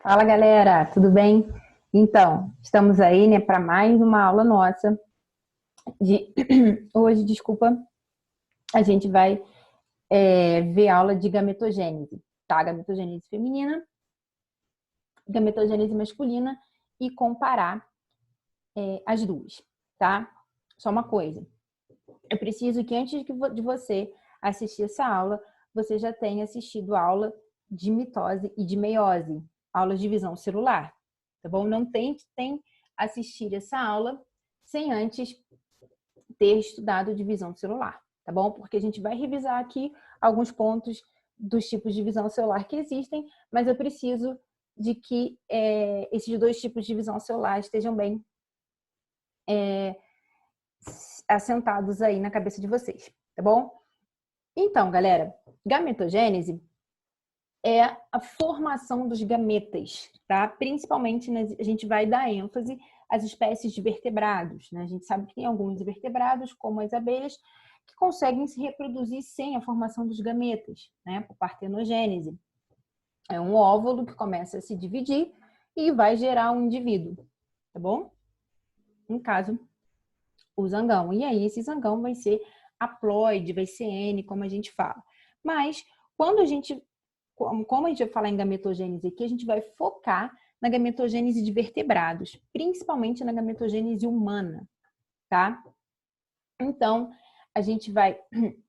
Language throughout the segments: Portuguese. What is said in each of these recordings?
Fala galera, tudo bem? Então, estamos aí, né, para mais uma aula nossa de hoje, desculpa, a gente vai ver aula de gametogênese, tá? Gametogênese feminina, gametogênese masculina e comparar as duas, tá? Só uma coisa, eu preciso que antes de você assistir essa aula, você já tenha assistido a aula de mitose e de meiose, aulas de visão celular, tá bom? Não tente assistir essa aula sem antes ter estudado divisão celular, tá bom? Porque a gente vai revisar aqui alguns pontos dos tipos de visão celular que existem, mas eu preciso de que esses dois tipos de visão celular estejam bem assentados aí na cabeça de vocês, tá bom? Então, galera, gametogênese é a formação dos gametas, tá? Principalmente, a gente vai dar ênfase às espécies de vertebrados, né? A gente sabe que tem alguns vertebrados, como as abelhas, que conseguem se reproduzir sem a formação dos gametas, né? Por partenogênese. É um óvulo que começa a se dividir e vai gerar um indivíduo, tá bom? No caso, o zangão. E aí, esse zangão vai ser haploide, vai ser N, como a gente fala. Mas, como a gente vai falar em gametogênese aqui, a gente vai focar na gametogênese de vertebrados, principalmente na gametogênese humana, tá? Então, a gente vai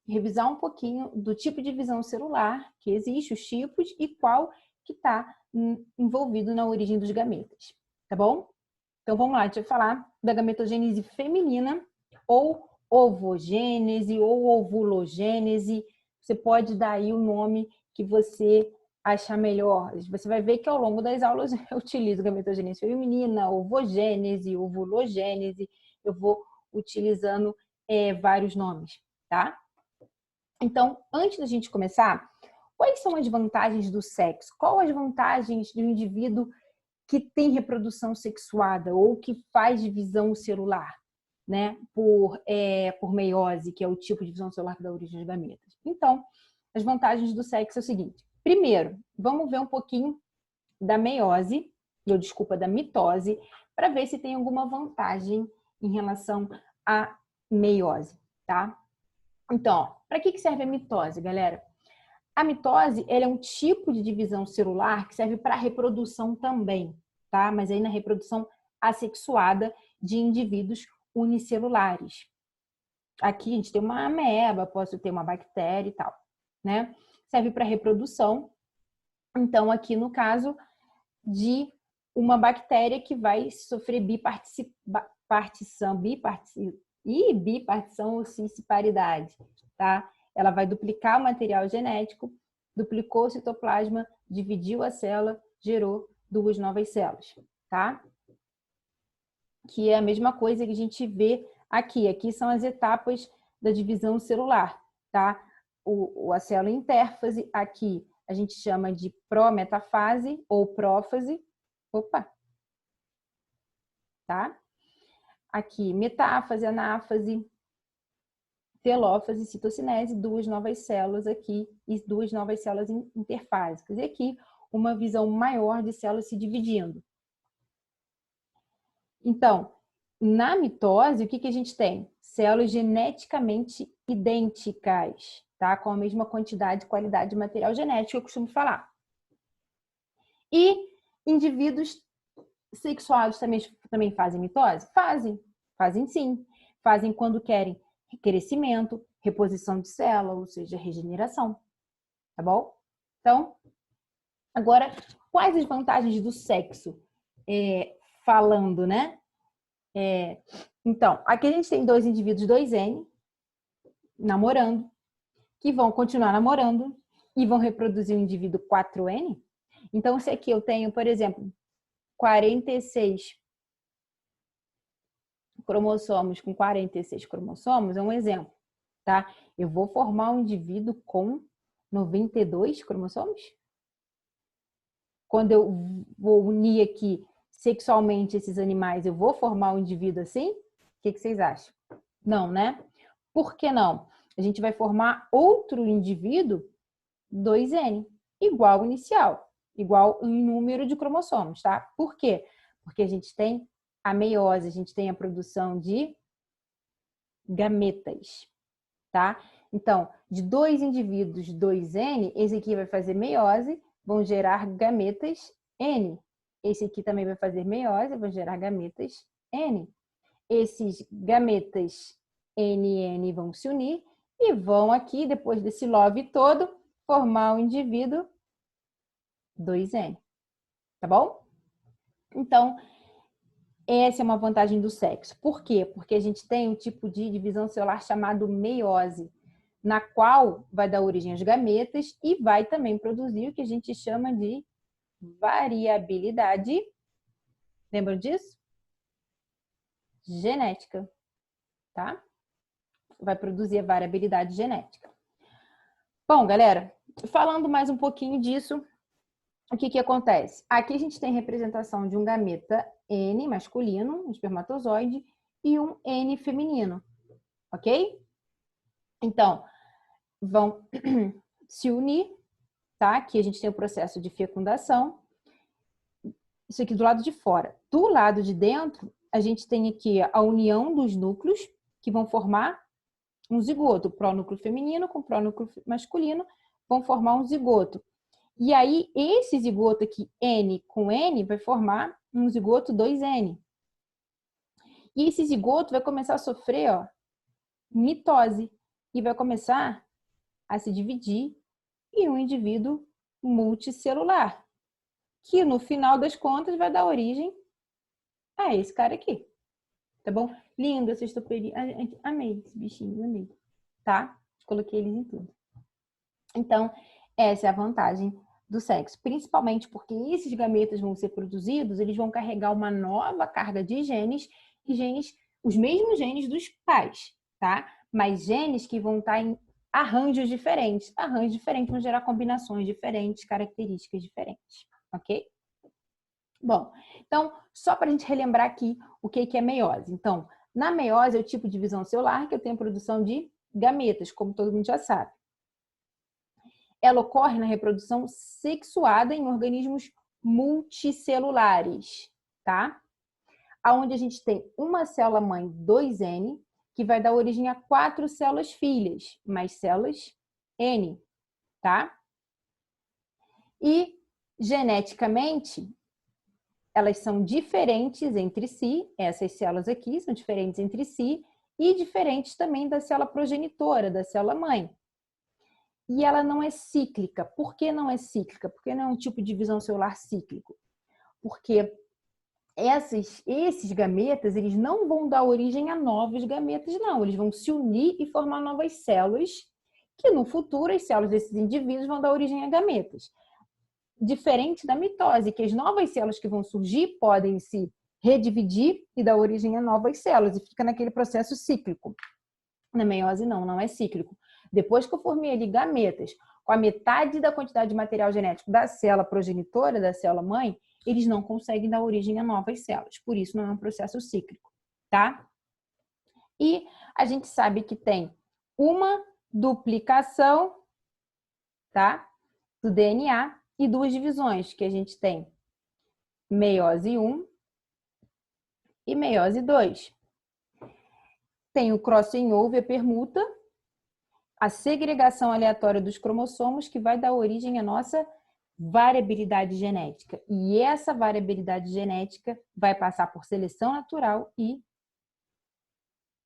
revisar um pouquinho do tipo de visão celular que existe, os tipos e qual que está envolvido na origem dos gametas, tá bom? Então, vamos lá, a gente vai falar da gametogênese feminina ou ovogênese ou ovulogênese. Você pode dar aí o nome que você achar melhor. Você vai ver que ao longo das aulas eu utilizo gametogênese feminina, ovogênese, ovulogênese. Eu vou utilizando vários nomes, tá? Então, antes da gente começar, quais são as vantagens do sexo? Quais as vantagens do indivíduo que tem reprodução sexuada ou que faz divisão celular, né, por meiose, que é o tipo de divisão celular que dá origem aos gametas? Então, as vantagens do sexo é o seguinte. Primeiro, vamos ver um pouquinho da meiose, da mitose, para ver se tem alguma vantagem em relação à meiose, tá? Então, para que serve a mitose, galera? A mitose, ela é um tipo de divisão celular que serve para reprodução também, tá? Mas aí na reprodução assexuada de indivíduos unicelulares. Aqui a gente tem uma ameba, posso ter uma bactéria e tal, né? Serve para reprodução. Então, aqui no caso de uma bactéria que vai sofrer bipartição ou cisparidade, tá? Ela vai duplicar o material genético, duplicou o citoplasma, dividiu a célula, gerou duas novas células, tá? Que é a mesma coisa que a gente vê aqui. Aqui são as etapas da divisão celular, tá? A célula intérfase, aqui a gente chama de prometafase ou prófase. Opa! Tá? Aqui, metáfase, anáfase, telófase, citocinese, duas novas células aqui e duas novas células interfásicas. E aqui, uma visão maior de células se dividindo. Então, na mitose, o que a gente tem? Células geneticamente idênticas, tá? Com a mesma quantidade e qualidade de material genético, eu costumo falar. E indivíduos sexuados também fazem mitose? Fazem sim. Fazem quando querem crescimento, reposição de célula, ou seja, regeneração. Tá bom? Então, agora, quais as vantagens do sexo? Falando, né? Então, aqui a gente tem dois indivíduos 2N namorando, que vão continuar namorando e vão reproduzir o indivíduo 4N. Então, se aqui eu tenho, por exemplo, 46 cromossomos com 46 cromossomos, é um exemplo, tá? Eu vou formar um indivíduo com 92 cromossomos? Quando eu vou unir aqui sexualmente esses animais, eu vou formar um indivíduo assim? O que vocês acham? Não, né? Por que não? A gente vai formar outro indivíduo 2N, igual ao inicial. igual em número de cromossomos, tá? Por quê? Porque a gente tem a meiose, a gente tem a produção de gametas, tá? Então, de 2 indivíduos 2N, esse aqui vai fazer meiose, vão gerar gametas N. Esse aqui também vai fazer meiose, vão gerar gametas N. Esses gametas NN vão se unir e vão aqui, depois desse love todo, formar o indivíduo 2N. Tá bom? Então, essa é uma vantagem do sexo. Por quê? Porque a gente tem um tipo de divisão celular chamado meiose, na qual vai dar origem aos gametas e vai também produzir o que a gente chama de variabilidade. Lembram disso? Genética, tá? Vai produzir a variabilidade genética. Bom, galera, falando mais um pouquinho disso, o que que acontece? Aqui a gente tem representação de um gameta N masculino, um espermatozoide, e um N feminino, ok? Então, vão se unir, tá? Aqui a gente tem o processo de fecundação. Isso aqui do lado de fora. Do lado de dentro, a gente tem aqui a união dos núcleos, que vão formar um zigoto. O pronúcleo feminino com o pronúcleo masculino vão formar um zigoto. E aí, esse zigoto aqui, N com N, vai formar um zigoto 2N. E esse zigoto vai começar a sofrer, ó, mitose. E vai começar a se dividir em um indivíduo multicelular. Que no final das contas vai dar origem a esse cara aqui. Tá bom? Lindo essa estoperia. Amei esse bichinho, amei. Tá? Coloquei eles em tudo. Então, essa é a vantagem do sexo. Principalmente porque esses gametas vão ser produzidos, eles vão carregar uma nova carga de genes, e genes, os mesmos genes dos pais, tá? Mas genes que vão estar em arranjos diferentes. Arranjos diferentes vão gerar combinações diferentes, características diferentes, ok? Bom, então, só para a gente relembrar aqui o que é meiose. Então, na meiose é o tipo de divisão celular que eu tenho a produção de gametas, como todo mundo já sabe. Ela ocorre na reprodução sexuada em organismos multicelulares, tá? Onde a gente tem uma célula mãe 2N, que vai dar origem a 4 células filhas, mais células N, tá? E, geneticamente, elas são diferentes entre si, essas células aqui são diferentes entre si, e diferentes também da célula progenitora, da célula mãe. E ela não é cíclica. Por que não é cíclica? Porque não é um tipo de divisão celular cíclico. Porque esses gametas, eles não vão dar origem a novos gametas, não. Eles vão se unir e formar novas células, que no futuro as células desses indivíduos vão dar origem a gametas. Diferente da mitose, que as novas células que vão surgir podem se redividir e dar origem a novas células, e fica naquele processo cíclico. Na meiose, não é cíclico. Depois que eu formei ali gametas com a metade da quantidade de material genético da célula progenitora, da célula mãe, eles não conseguem dar origem a novas células. Por isso, não é um processo cíclico, tá? E a gente sabe que tem uma duplicação, tá? Do DNA e 2 divisões, que a gente tem meiose 1 e meiose 2. Tem o crossing over, a permuta, a segregação aleatória dos cromossomos, que vai dar origem à nossa variabilidade genética. E essa variabilidade genética vai passar por seleção natural e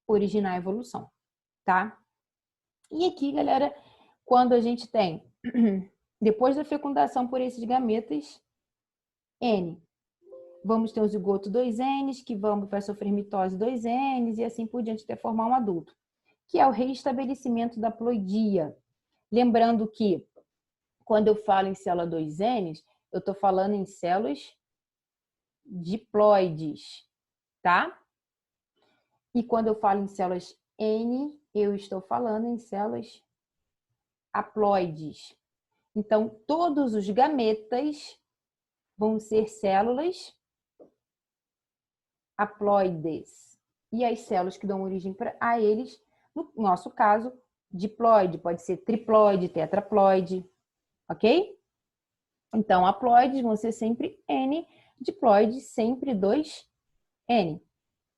originar a evolução, tá? E aqui, galera, quando a gente tem, depois da fecundação por esses gametas, N, vamos ter um zigoto 2Ns, que vai sofrer mitose 2Ns e assim por diante até formar um adulto, que é o reestabelecimento da ploidia. Lembrando que, quando eu falo em célula 2Ns, eu estou falando em células diploides, tá? E quando eu falo em células N, eu estou falando em células haploides. Então, todos os gametas vão ser células haploides. E as células que dão origem a eles, no nosso caso, diploide, pode ser triploide, tetraploide, ok? Então, haploides vão ser sempre N, diploides sempre 2N,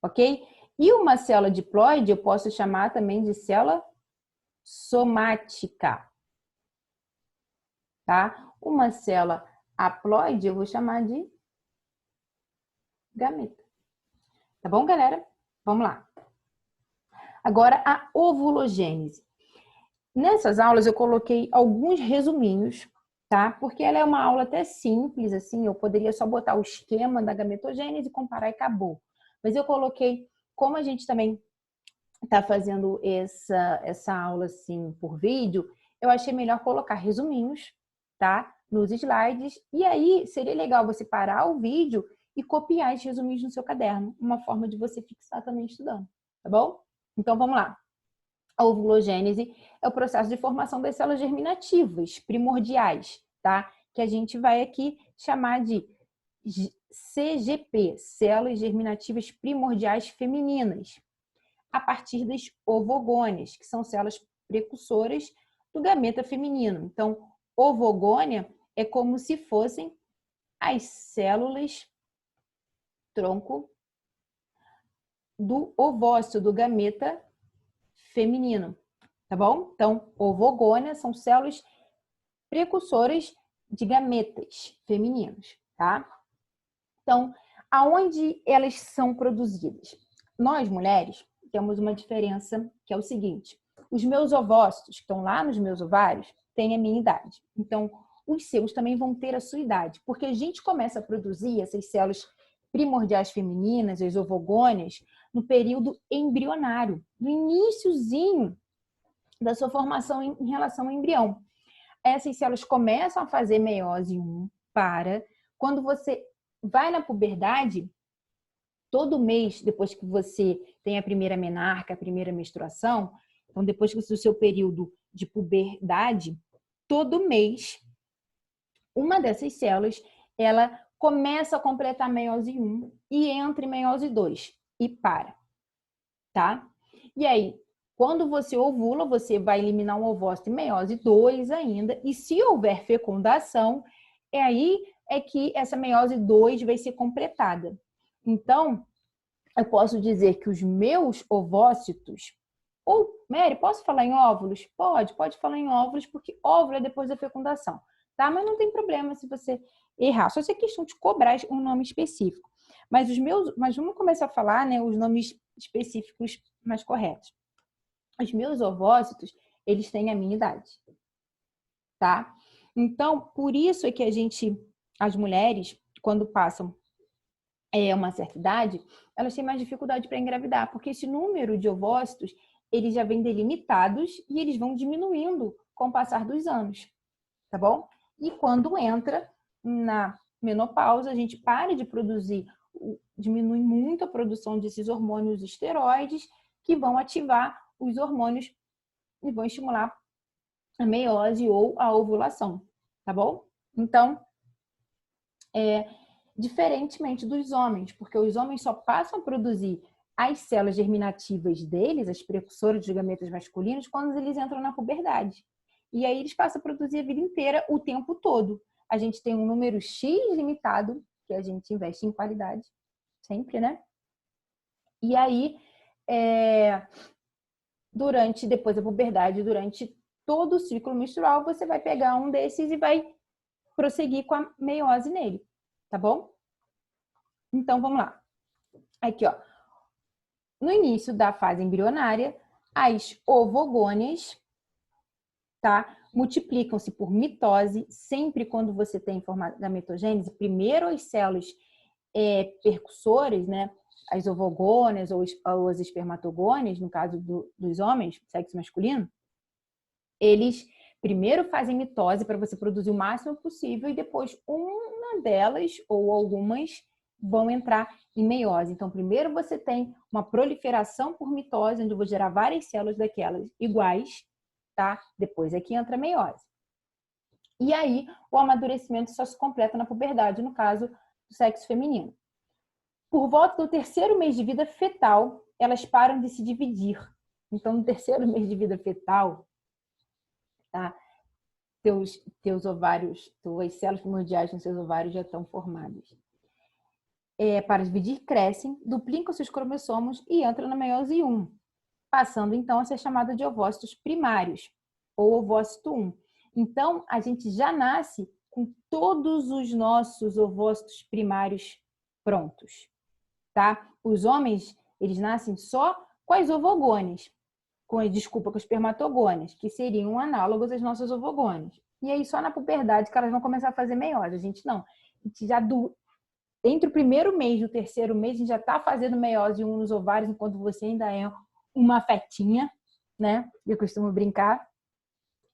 ok? E uma célula diploide eu posso chamar também de célula somática, tá? Uma célula haploide eu vou chamar de gameta. Tá bom, galera? Vamos lá. Agora, a ovulogênese. Nessas aulas eu coloquei alguns resuminhos, tá? Porque ela é uma aula até simples, assim, eu poderia só botar o esquema da gametogênese, comparar e acabou. Mas eu coloquei, como a gente também está fazendo essa aula assim por vídeo, eu achei melhor colocar resuminhos, tá? Nos slides. E aí seria legal você parar o vídeo e copiar esses resuminhos no seu caderno, uma forma de você fixar também estudando, tá bom? Então vamos lá. A ovulogênese é o processo de formação das células germinativas primordiais, tá? Que a gente vai aqui chamar de CGP, células germinativas primordiais femininas, a partir das ovogônias, que são células precursoras do gameta feminino. Então, ovogônia é como se fossem as células tronco do ovócito, do gameta feminino, tá bom? Então, ovogônia são células precursoras de gametas femininos, tá? Então, aonde elas são produzidas? Nós, mulheres, temos uma diferença que é o seguinte: os meus ovócitos, que estão lá nos meus ovários, têm a minha idade. Então, os seus também vão ter a sua idade, porque a gente começa a produzir essas células primordiais femininas, as ovogônias, no período embrionário, no iniciozinho da sua formação em relação ao embrião. Essas células começam a fazer meiose 1 quando você vai na puberdade, todo mês, depois que você tem a primeira menarca, a primeira menstruação, então depois que o seu período de puberdade, todo mês, uma dessas células, ela começa a completar meiose 1 e entra em meiose 2 e para, tá? E aí, quando você ovula, você vai eliminar um ovócito em meiose 2 ainda, e se houver fecundação, aí é que essa meiose 2 vai ser completada. Então, eu posso dizer que os meus ovócitos, ou, Mary, posso falar em óvulos? Pode falar em óvulos, porque óvulo é depois da fecundação, tá? Mas não tem problema se você errar, só se é questão de cobrar um nome específico. Mas vamos começar a falar, né, os nomes específicos mais corretos. Os meus ovócitos, eles têm a minha idade, tá? Então, por isso é que as mulheres, quando passam uma certa idade, elas têm mais dificuldade para engravidar, porque esse número de ovócitos, eles já vêm delimitados e eles vão diminuindo com o passar dos anos, tá bom? E quando entra na menopausa, a gente para de produzir, diminui muito a produção desses hormônios esteroides que vão ativar os hormônios e vão estimular a meiose ou a ovulação, tá bom? Então, diferentemente dos homens, porque os homens só passam a produzir as células germinativas deles, as precursoras dos gametas masculinos, quando eles entram na puberdade. E aí eles passam a produzir a vida inteira, o tempo todo. A gente tem um número X limitado, que a gente investe em qualidade, sempre, né? E aí, depois da puberdade, durante todo o ciclo menstrual, você vai pegar um desses e vai prosseguir com a meiose nele, tá bom? Então, vamos lá. Aqui, ó. No início da fase embrionária, as ovogônias, tá, multiplicam-se por mitose. Sempre quando você tem gametogênese, primeiro as células percussoras, né, as ovogônias ou as espermatogônias, no caso dos homens, sexo masculino, eles primeiro fazem mitose para você produzir o máximo possível e depois uma delas ou algumas vão entrar em meiose. Então, primeiro você tem uma proliferação por mitose, onde eu vou gerar várias células daquelas iguais, tá? Depois é que entra a meiose. E aí, o amadurecimento só se completa na puberdade, no caso do sexo feminino. Por volta do terceiro mês de vida fetal, elas param de se dividir. Então, no terceiro mês de vida fetal, tá? teus ovários, tuas células primordiais nos seus ovários já estão formadas. Para dividir, crescem, duplicam seus cromossomos e entram na meiose 1, passando então a ser chamada de ovócitos primários, ou ovócito 1. Então, a gente já nasce com todos os nossos ovócitos primários prontos, tá? Os homens, eles nascem só com as ovogônias, com os espermatogônias, que seriam análogos às nossas ovogônias. E aí, só na puberdade que elas vão começar a fazer meiose. A gente não. A gente já entre o primeiro mês e o terceiro mês, a gente já está fazendo meiose 1 nos ovários, enquanto você ainda é uma fetinha, né? Eu costumo brincar.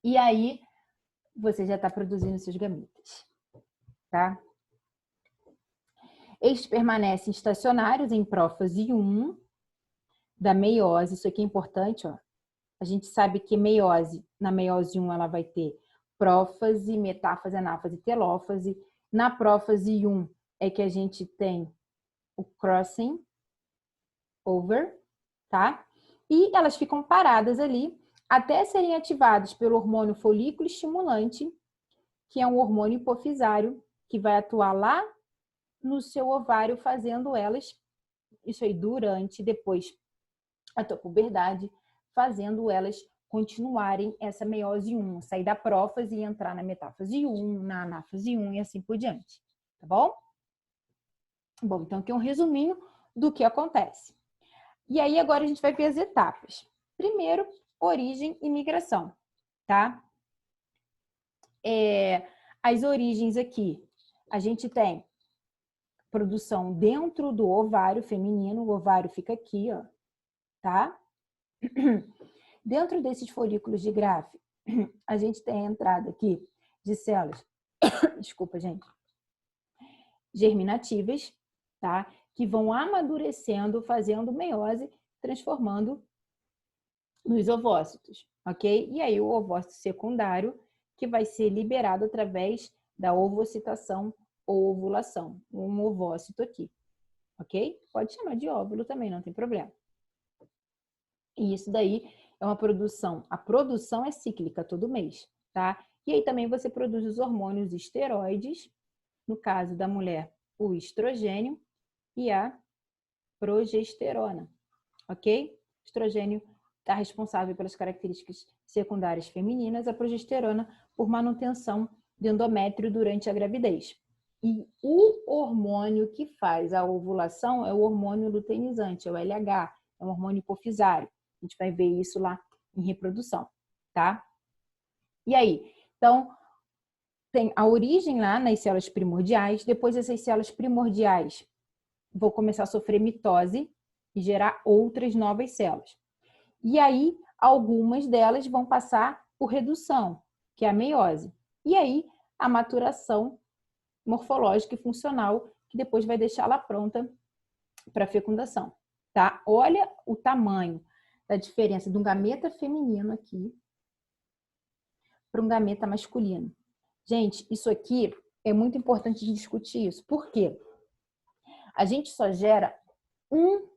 E aí, você já está produzindo seus gametas, tá? Estes permanecem estacionários em prófase 1 da meiose. Isso aqui é importante, ó. A gente sabe que na meiose 1, ela vai ter prófase, metáfase, anáfase, telófase. Na prófase 1 é que a gente tem o crossing over, tá? E elas ficam paradas ali até serem ativadas pelo hormônio folículo estimulante, que é um hormônio hipofisário, que vai atuar lá no seu ovário, fazendo elas, isso aí durante, depois a tua puberdade, fazendo elas continuarem essa meiose 1, sair da prófase e entrar na metáfase 1, na anáfase 1 e assim por diante, tá bom? Bom, então aqui é um resuminho do que acontece. E aí agora a gente vai ver as etapas. Primeiro, origem e migração, tá? As origens aqui, a gente tem produção dentro do ovário feminino, o ovário fica aqui, ó, tá? Dentro desses folículos de Graafi, a gente tem a entrada aqui de células, desculpa, gente, germinativas, tá? Que vão amadurecendo, fazendo meiose, transformando nos ovócitos, ok? E aí o ovócito secundário, que vai ser liberado através da ovocitação ou ovulação, um ovócito aqui, ok? Pode chamar de óvulo também, não tem problema. E isso daí é uma produção, a produção é cíclica todo mês, tá? E aí também você produz os hormônios esteroides, no caso da mulher, o estrogênio e a progesterona, ok? O estrogênio está responsável pelas características secundárias femininas, a progesterona por manutenção do endométrio durante a gravidez. E o hormônio que faz a ovulação é o hormônio luteinizante, é o LH, é um hormônio hipofisário. A gente vai ver isso lá em reprodução, tá? E aí? Então, tem a origem lá nas células primordiais, depois essas células primordiais vão começar a sofrer mitose e gerar outras novas células. E aí, algumas delas vão passar por redução, que é a meiose. E aí, a maturação morfológica e funcional, que depois vai deixá-la pronta para fecundação, tá? Olha o tamanho da diferença de um gameta feminino aqui para um gameta masculino. Gente, isso aqui é muito importante de discutir isso. Por quê? A gente só gera um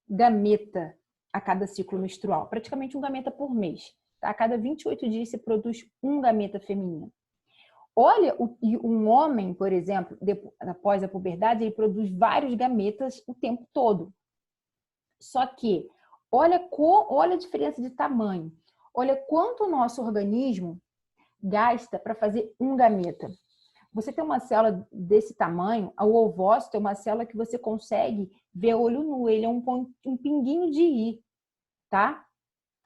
gameta a cada ciclo menstrual, praticamente um gameta por mês. Tá? A cada 28 dias se produz um gameta feminino. Olha, um homem, por exemplo, após a puberdade, ele produz vários gametas o tempo todo. Só que, olha a diferença de tamanho. Olha quanto o nosso organismo gasta para fazer um gameta. Você tem uma célula desse tamanho, o ovócito é uma célula que você consegue ver a olho nu, ele é um pinguinho de i, tá?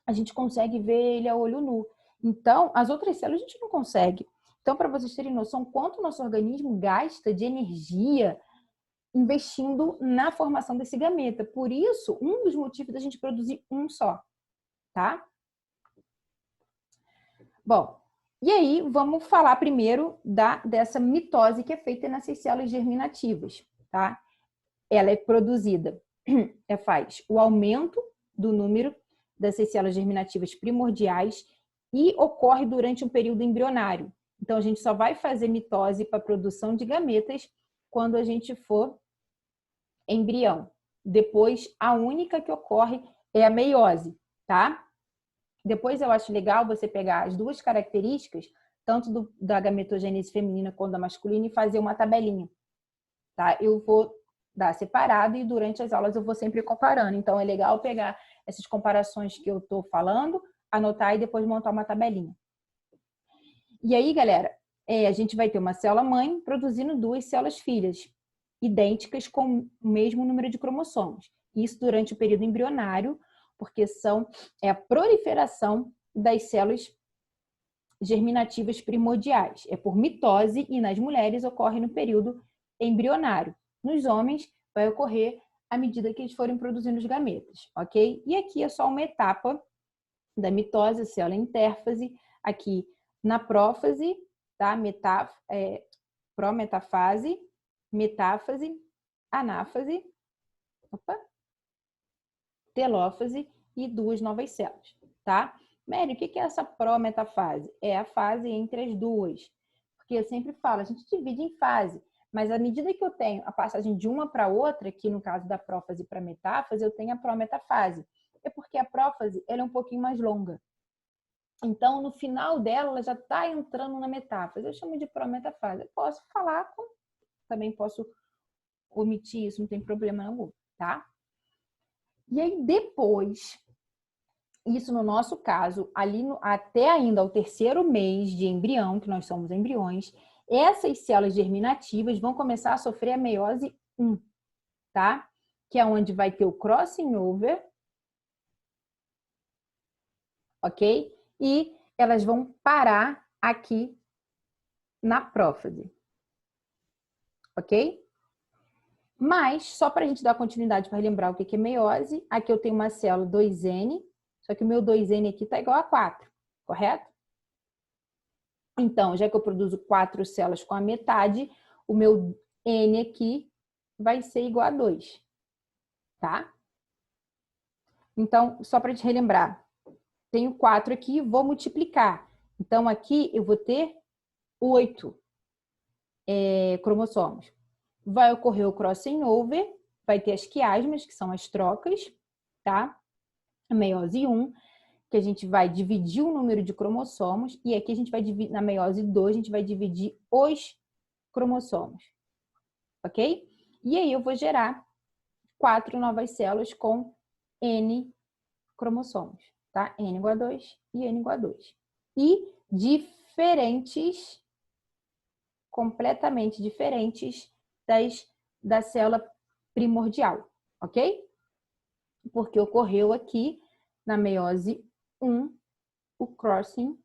A gente consegue ver ele a olho nu. Então, as outras células a gente não consegue. Então, para vocês terem noção, quanto o nosso organismo gasta de energia investindo na formação desse gameta. Por isso, um dos motivos da gente produzir um só, tá? Bom, e aí vamos falar primeiro dessa mitose que é feita nessas células germinativas, tá? Ela é produzida, faz o aumento do número dessas células germinativas primordiais e ocorre durante um período embrionário. Então, a gente só vai fazer mitose para a produção de gametas quando a gente for embrião. Depois, a única que ocorre é a meiose, tá? Depois, eu acho legal você pegar as duas características, tanto da gametogênese feminina quanto da masculina, e fazer uma tabelinha, tá? Eu vou dar separado e durante as aulas eu vou sempre comparando. Então, é legal pegar essas comparações que eu estou falando, anotar e depois montar uma tabelinha. E aí, galera, a gente vai ter uma célula mãe produzindo 2 células filhas, idênticas com o mesmo número de cromossomos. Isso durante o período embrionário, porque é a proliferação das células germinativas primordiais. É por mitose e nas mulheres ocorre no período embrionário. Nos homens vai ocorrer à medida que eles forem produzindo os gametas, ok? E aqui é só uma etapa da mitose, célula intérfase, aqui na prófase, tá? Prometafase, metáfase, anáfase, telófase e 2 novas células, tá? Mary, o que é essa prometafase? É a fase entre as duas. Porque eu sempre falo, a gente divide em fase, mas à medida que eu tenho a passagem de uma para outra, aqui no caso da prófase para metáfase, eu tenho a prometafase. É porque a prófase ela é um pouquinho mais longa. Então, no final dela, ela já está entrando na metáfase. Eu chamo de prometafase. Eu posso falar, também posso omitir isso, não tem problema nenhum, tá? E aí, depois, isso no nosso caso, até ainda o 3º mês de embrião, que nós somos embriões, essas células germinativas vão começar a sofrer a meiose 1, tá? Que é onde vai ter o crossing over, ok? E elas vão parar aqui na prófase, ok? Mas, só para a gente dar continuidade para lembrar o que é meiose, aqui eu tenho uma célula 2N, só que o meu 2N aqui está igual a 4, correto? Então, já que eu produzo 4 células com a metade, o meu N aqui vai ser igual a 2, tá? Então, só para te relembrar, tenho 4 aqui, vou multiplicar. Então, aqui eu vou ter 8 cromossomos. Vai ocorrer o crossing over, vai ter as quiasmas, que são as trocas, tá? A meiose 1, que a gente vai dividir o número de cromossomos, e aqui a gente vai dividir, na meiose 2, a gente vai dividir os cromossomos, ok? E aí eu vou gerar 4 novas células com N cromossomos, tá? N igual a 2 e N igual a 2. E diferentes, completamente diferentes da célula primordial, ok? Porque ocorreu aqui na meiose 1 o crossing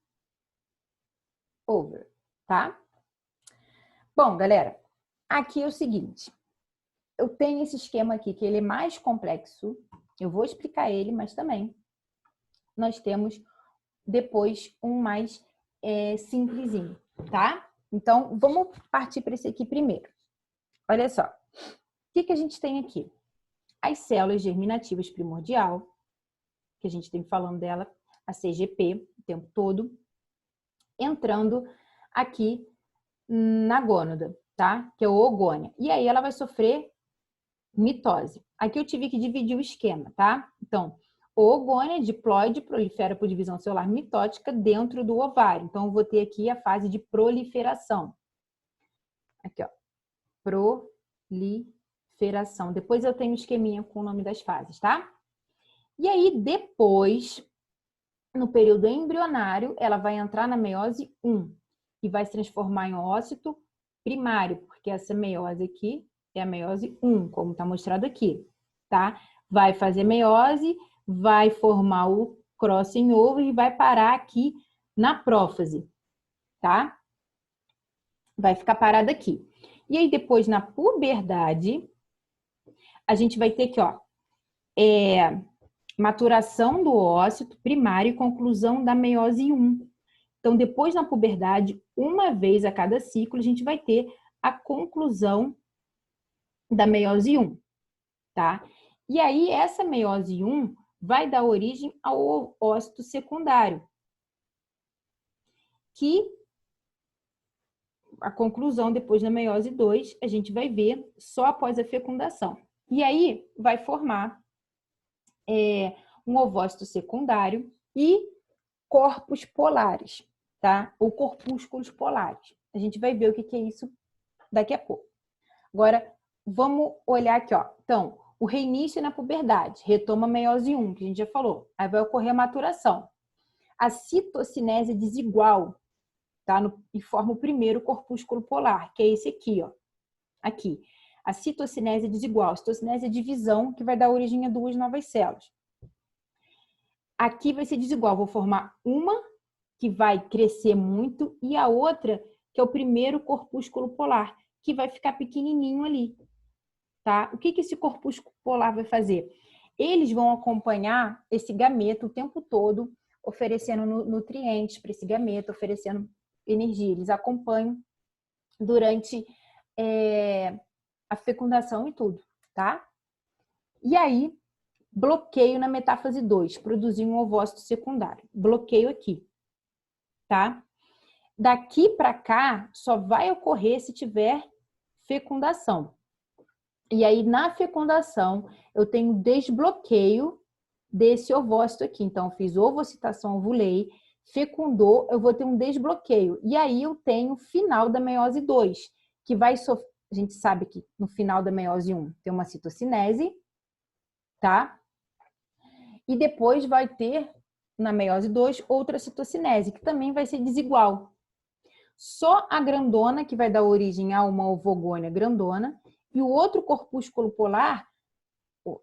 over, tá? Bom, galera, aqui é o seguinte, eu tenho esse esquema aqui que ele é mais complexo, eu vou explicar ele, mas também nós temos depois um mais simplesinho, tá? Então, vamos partir para esse aqui primeiro. Olha só, o que a gente tem aqui? As células germinativas primordial, que a gente tem falando dela, a CGP, o tempo todo, entrando aqui na gônada, tá? Que é o ogônia. E aí ela vai sofrer mitose. Aqui eu tive que dividir o esquema, tá? Então, o ogônia diploide prolifera por divisão celular mitótica dentro do ovário. Então, eu vou ter aqui a fase de proliferação. Aqui, ó. Proliferação. Depois eu tenho um esqueminha com o nome das fases, tá? E aí, depois, no período embrionário, ela vai entrar na meiose 1 e vai se transformar em ócito primário, porque essa meiose aqui é a meiose 1, como está mostrado aqui, tá? Vai fazer meiose, vai formar o crossing over e vai parar aqui na prófase, tá? Vai ficar parada aqui. E aí, depois, na puberdade, a gente vai ter aqui, ó, maturação do ócito primário e conclusão da meiose 1. Então, depois, na puberdade, uma vez a cada ciclo, a gente vai ter a conclusão da meiose 1, tá? E aí, essa meiose 1 vai dar origem ao ócito secundário, que a conclusão, depois da meiose 2, a gente vai ver só após a fecundação. E aí, vai formar um ovócito secundário e corpos polares, tá? Ou corpúsculos polares. A gente vai ver o que é isso daqui a pouco. Agora, vamos olhar aqui, ó. Então, o reinício na puberdade, retoma a meiose 1, que a gente já falou. Aí vai ocorrer a maturação. A citocinese desigual, tá? E forma o primeiro corpúsculo polar, que é esse aqui, ó. Aqui. A citocinese desigual. A citocinese é divisão, que vai dar origem a duas novas células. Aqui vai ser desigual. Vou formar uma que vai crescer muito e a outra, que é o primeiro corpúsculo polar, que vai ficar pequenininho ali. Tá? O que esse corpúsculo polar vai fazer? Eles vão acompanhar esse gameto o tempo todo, oferecendo nutrientes para esse gameto, oferecendo energia. Eles acompanham durante a fecundação e tudo, tá? E aí, bloqueio na metáfase 2, produzir um ovócito secundário. Bloqueio aqui, tá? Daqui para cá, só vai ocorrer se tiver fecundação. E aí, na fecundação, eu tenho desbloqueio desse ovócito aqui. Então, fiz ovocitação, ovulei, fecundou, eu vou ter um desbloqueio. E aí, eu tenho o final da meiose 2, que vai sofrer. A gente sabe que no final da meiose 1 tem uma citocinese, tá? E depois vai ter, na meiose 2, outra citocinese, que também vai ser desigual. Só a grandona, que vai dar origem a uma ovogônia grandona, e o outro corpúsculo polar,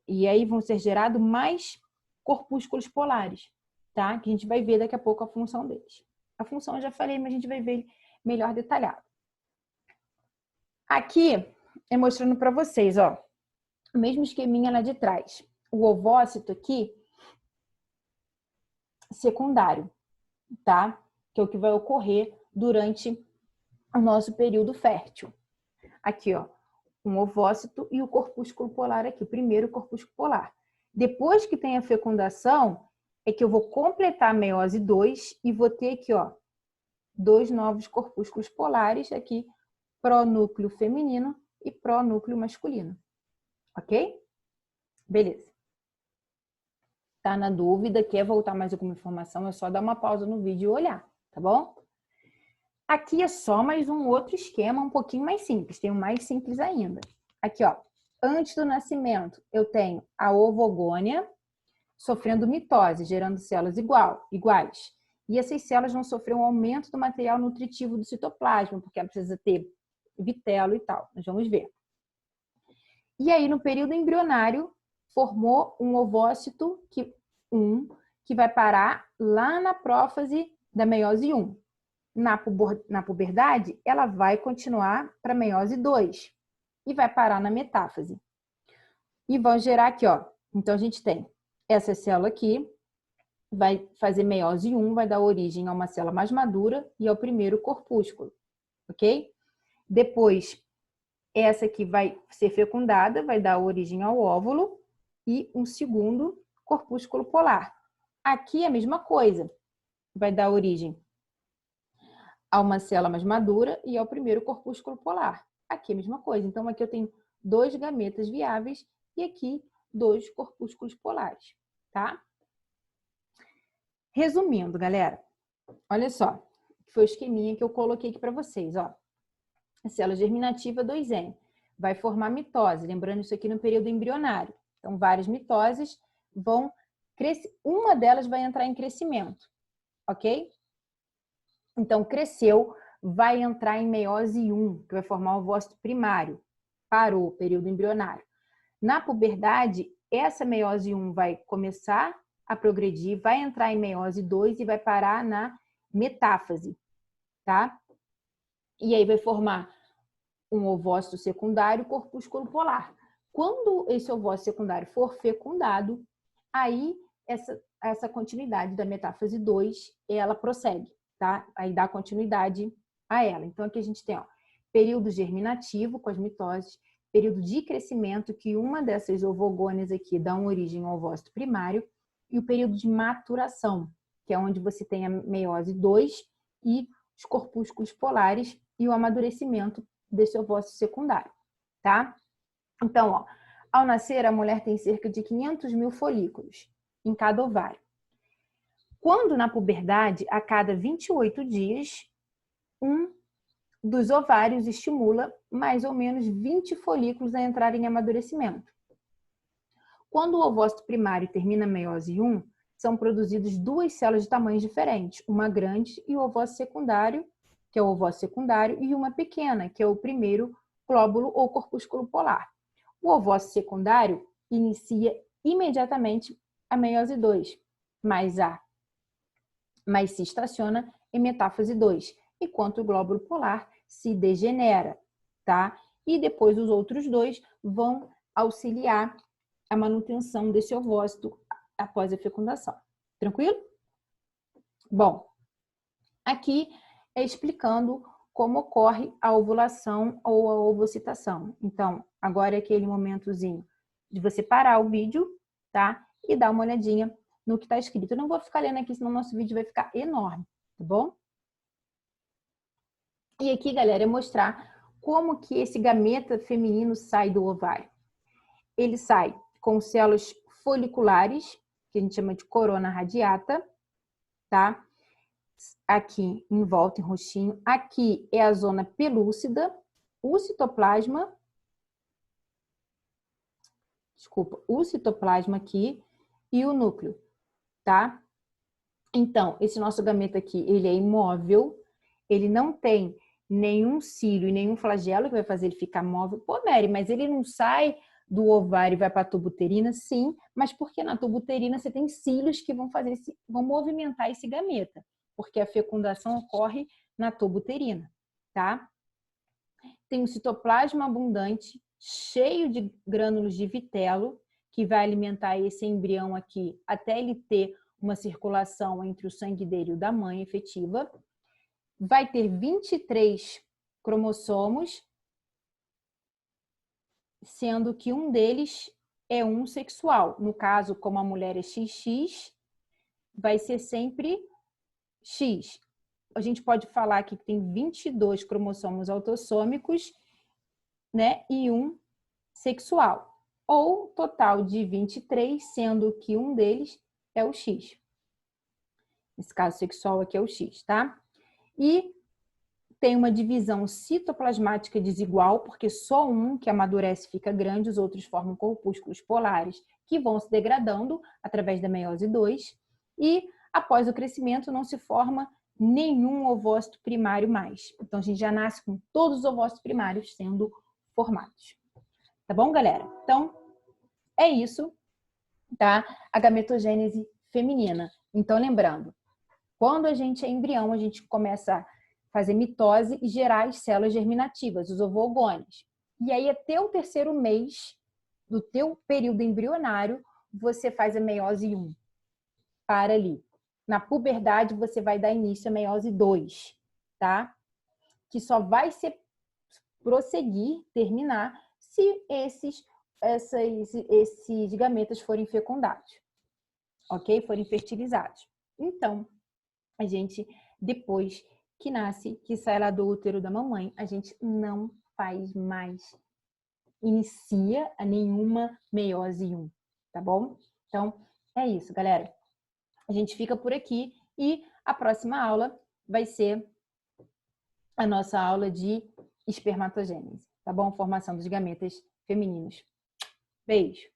e aí vão ser gerados mais corpúsculos polares, tá? Que a gente vai ver daqui a pouco a função deles. A função eu já falei, mas a gente vai ver melhor detalhado. Aqui é mostrando para vocês, ó, o mesmo esqueminha lá de trás. O ovócito aqui, secundário, tá? Que é o que vai ocorrer durante o nosso período fértil. Aqui, ó, um ovócito e o corpúsculo polar aqui, o primeiro corpúsculo polar. Depois que tem a fecundação, é que eu vou completar a meiose 2 e vou ter aqui, ó, dois novos corpúsculos polares aqui, pronúcleo feminino e pronúcleo masculino. Ok? Beleza. Tá na dúvida, quer voltar mais alguma informação, é só dar uma pausa no vídeo e olhar, tá bom? Aqui é só mais um outro esquema um pouquinho mais simples, tem um mais simples ainda. Aqui, ó, antes do nascimento, eu tenho a ovogônia sofrendo mitose, gerando células iguais. E essas células vão sofrer um aumento do material nutritivo do citoplasma, porque ela precisa ter vitelo e tal. Nós vamos ver. E aí, no período embrionário, formou um ovócito que vai parar lá na prófase da meiose 1. Na puberdade, ela vai continuar para a meiose 2 e vai parar na metáfase. E vão gerar aqui, ó. Então, a gente tem essa célula aqui, vai fazer meiose 1, vai dar origem a uma célula mais madura e ao primeiro corpúsculo, ok? Depois, essa aqui vai ser fecundada, vai dar origem ao óvulo e um segundo corpúsculo polar. Aqui é a mesma coisa, vai dar origem a uma célula mais madura e ao primeiro corpúsculo polar. Aqui é a mesma coisa. Então, aqui eu tenho dois gametas viáveis e aqui dois corpúsculos polares, tá? Resumindo, galera, olha só, foi o esqueminha que eu coloquei aqui para vocês, ó. A célula germinativa 2N vai formar mitose, lembrando isso aqui no período embrionário. Então, várias mitoses vão crescer, uma delas vai entrar em crescimento, ok? Então, cresceu, vai entrar em meiose 1, que vai formar o ovócito primário. Parou, período embrionário. Na puberdade, essa meiose 1 vai começar a progredir, vai entrar em meiose 2 e vai parar na metáfase, tá? E aí vai formar um ovócito secundário, corpúsculo polar. Quando esse ovócito secundário for fecundado, aí essa continuidade da metáfase 2, ela prossegue, tá? Aí dá continuidade a ela. Então, aqui a gente tem, ó, período germinativo com as mitoses, período de crescimento, que uma dessas ovogônias aqui dá origem ao ovócito primário, e o período de maturação, que é onde você tem a meiose 2 e os corpúsculos polares e o amadurecimento desse ovócito secundário, tá? Então, ó, ao nascer, a mulher tem cerca de 500 mil folículos em cada ovário. Quando na puberdade, a cada 28 dias, um dos ovários estimula mais ou menos 20 folículos a entrarem em amadurecimento. Quando o ovócito primário termina a meiose 1, são produzidas duas células de tamanhos diferentes, uma grande e o ovócito secundário, que é o ovócito secundário, e uma pequena, que é o primeiro glóbulo ou corpúsculo polar. O ovócito secundário inicia imediatamente a meiose 2, mas se estaciona em metáfase 2, enquanto o glóbulo polar se degenera, tá? E depois os outros dois vão auxiliar a manutenção desse ovócito após a fecundação. Tranquilo? Bom, aqui é explicando como ocorre a ovulação ou a ovocitação. Então, agora é aquele momentozinho de você parar o vídeo, tá? E dar uma olhadinha no que está escrito. Eu não vou ficar lendo aqui, senão o nosso vídeo vai ficar enorme, tá bom? E aqui, galera, é mostrar como que esse gameta feminino sai do ovário. Ele sai com células foliculares, que a gente chama de corona radiata, tá? Aqui em volta, em roxinho. Aqui é a zona pelúcida, o citoplasma aqui e o núcleo, tá? Então, esse nosso gameta aqui, ele é imóvel, ele não tem nenhum cílio e nenhum flagelo que vai fazer ele ficar móvel. Pô, Mary, mas ele não sai do ovário e vai para a tuba uterina? Sim, mas porque na tuba uterina você tem cílios que vão movimentar esse gameta, porque a fecundação ocorre na tuba uterina, tá? Tem um citoplasma abundante, cheio de grânulos de vitelo, que vai alimentar esse embrião aqui até ele ter uma circulação entre o sangue dele e o da mãe efetiva. Vai ter 23 cromossomos, sendo que um deles é um sexual. No caso, como a mulher é XX, vai ser sempre X. A gente pode falar aqui que tem 22 cromossomos autossômicos, né, e um sexual. Ou total de 23, sendo que um deles é o X. Nesse caso sexual aqui é o X, tá? E tem uma divisão citoplasmática desigual, porque só um que amadurece fica grande, os outros formam corpúsculos polares que vão se degradando através da meiose 2 e após o crescimento não se forma nenhum ovócito primário mais. Então a gente já nasce com todos os ovócitos primários sendo formados. Tá bom, galera? Então é isso, tá? A gametogênese feminina. Então lembrando, quando a gente é embrião, a gente começa a fazer mitose e gerar as células germinativas, os ovoogones. E aí, até o terceiro mês do teu período embrionário, você faz a meiose 1. Para ali. Na puberdade, você vai dar início à meiose 2, tá? Que só vai se prosseguir, terminar, se esses gametas forem fecundados, ok? Forem fertilizados. Então, a gente, depois que nasce, que sai lá do útero da mamãe, a gente não faz mais, inicia a nenhuma meiose 1, tá bom? Então, é isso, galera. A gente fica por aqui e a próxima aula vai ser a nossa aula de espermatogênese, tá bom? Formação dos gametas femininos. Beijo!